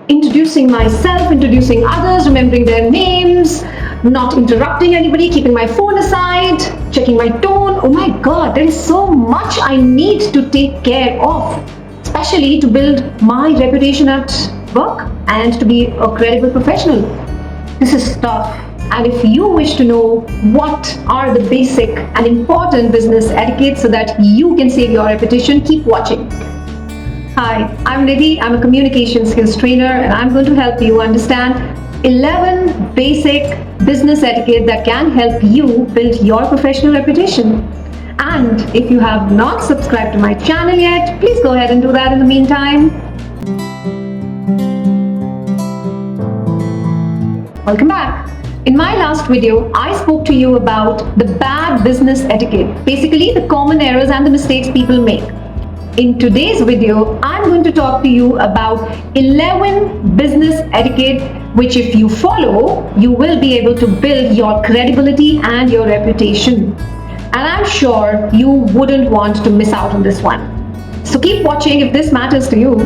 introducing myself, introducing others, remembering their names, not interrupting anybody, keeping my phone aside, checking my tone. Oh my God, there is so much I need to take care of, especially to build my reputation at work and to be a credible professional. This is tough. And if you wish to know what are the basic and important business etiquette so that you can save your reputation, keep watching. Hi, I'm Nidhi. I'm a communication skills trainer and I'm going to help you understand 11 basic business etiquette that can help you build your professional reputation. And if you have not subscribed to my channel yet, please go ahead and do that in the meantime. Welcome back. In my last video, I spoke to you about the bad business etiquette, basically the common errors and the mistakes people make. In today's video, I'm going to talk to you about 11 business etiquette which if you follow, you will be able to build your credibility and your reputation. And I'm sure you wouldn't want to miss out on this one. So keep watching if this matters to you.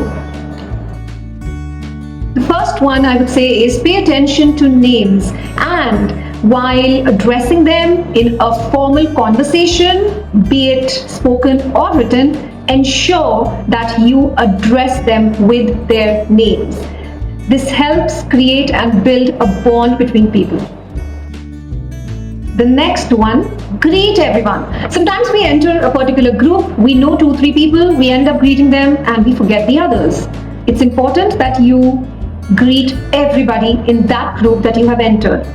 The first one I would say is pay attention to names, and while addressing them in a formal conversation, be it spoken or written, ensure that you address them with their names. This helps create and build a bond between people. The next one, greet everyone. Sometimes we enter a particular group, we know 2-3 people, we end up greeting them and we forget the others. It's important that you greet everybody in that group that you have entered.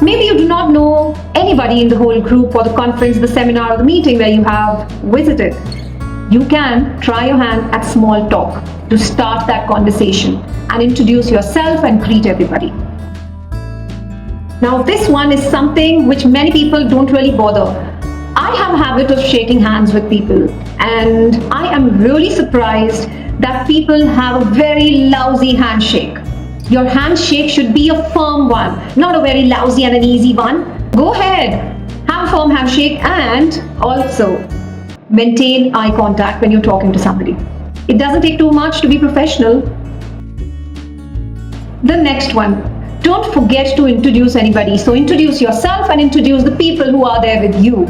Maybe you do not know anybody in the whole group or the conference, the seminar or the meeting where you have visited. You can try your hand at small talk to start that conversation and introduce yourself and greet everybody. Now this one is something which many people don't really bother. I have a habit of shaking hands with people and I am really surprised that people have a very lousy handshake. Your handshake should be a firm one, not a very lousy and an easy one. Go ahead, have a firm handshake and also maintain eye contact when you're talking to somebody. It doesn't take too much to be professional. The next one, don't forget to introduce anybody. So introduce yourself and introduce the people who are there with you.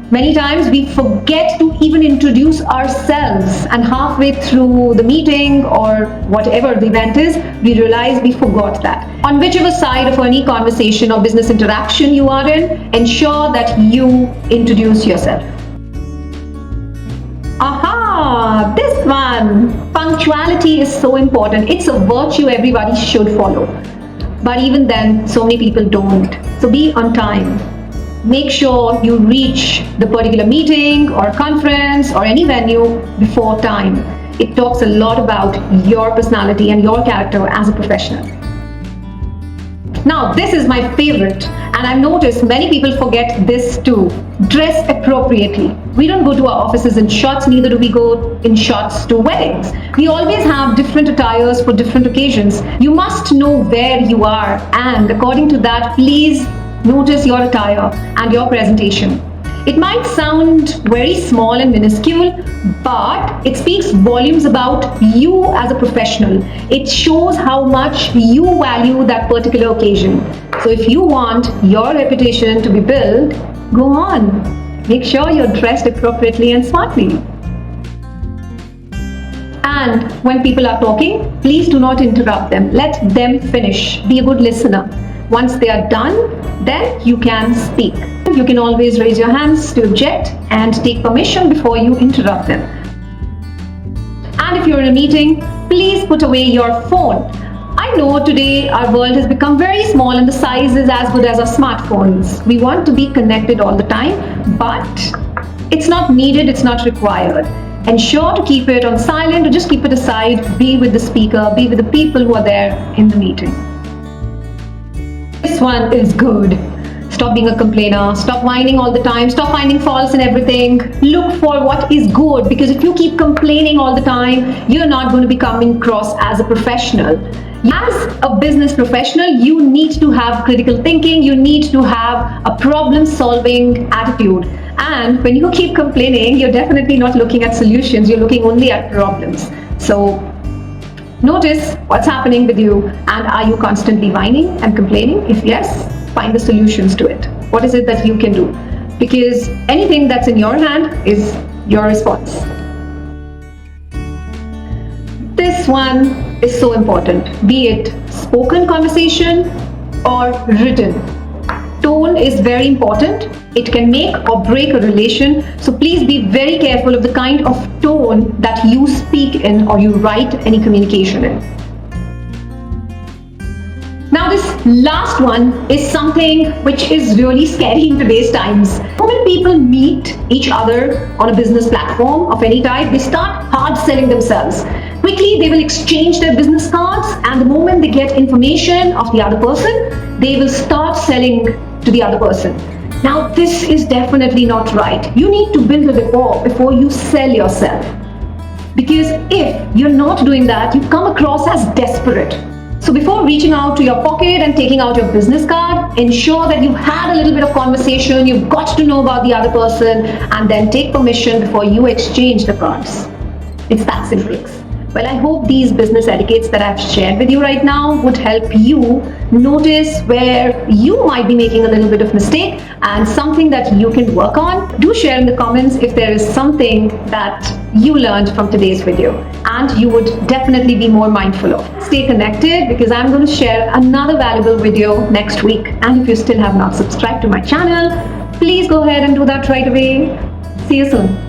Many times we forget to even introduce ourselves, and halfway through the meeting or whatever the event is, we realize we forgot that. On whichever side of any conversation or business interaction you are in, ensure that you introduce yourself. Aha! This one! Punctuality is so important. It's a virtue everybody should follow. But even then, so many people don't. So be on time. Make sure you reach the particular meeting or conference or any venue before time. It talks a lot about your personality and your character as a professional. Now, this is my favorite, and I've noticed many people forget this too. Dress appropriately. We don't go to our offices in shorts, neither do we go in shorts to weddings. We always have different attires for different occasions. You must know where you are, and according to that, please notice your attire and your presentation. It might sound very small and minuscule, but it speaks volumes about you as a professional. It shows how much you value that particular occasion. So if you want your reputation to be built, go on. Make sure you're dressed appropriately and smartly. And when people are talking, please do not interrupt them. Let them finish. Be a good listener. Once they are done, then you can speak. You can always raise your hands to object and take permission before you interrupt them. And if you're in a meeting, please put away your phone. I know today our world has become very small and the size is as good as our smartphones. We want to be connected all the time, but it's not needed, it's not required. Ensure to keep it on silent or just keep it aside. Be with the speaker, be with the people who are there in the meeting. This one is good. Stop being a complainer. Stop whining all the time. Stop finding faults in everything. Look for what is good, because if you keep complaining all the time, you're not going to be coming across as a professional. As a business professional, you need to have critical thinking. You need to have a problem-solving attitude. And when you keep complaining, you're definitely not looking at solutions. You're looking only at problems. So Notice what's happening with you, and are you constantly whining and complaining? If yes, find the solutions to it. What is it that you can do? Because anything that's in your hand is your response. This one is so important, be it spoken conversation or written. Tone is very important. It can make or break a relation. So please be very careful of the kind of tone that you speak in or you write any communication in. Now this last one is something which is really scary in today's times. When people meet each other on a business platform of any type, they start hard selling themselves. Quickly, they will exchange their business cards, and the moment they get information of the other person, they will start selling to the other person. Now, this is definitely not right. You need to build a rapport before you sell yourself. Because if you're not doing that, you come across as desperate. So before reaching out to your pocket and taking out your business card, ensure that you've had a little bit of conversation, you've got to know about the other person, and then take permission before you exchange the cards. It's that simple. Well, I hope these business etiquettes that I've shared with you right now would help you notice where you might be making a little bit of mistake and something that you can work on. Do share in the comments if there is something that you learned from today's video and you would definitely be more mindful of. Stay connected because I'm going to share another valuable video next week. And if you still have not subscribed to my channel, please go ahead and do that right away. See you soon.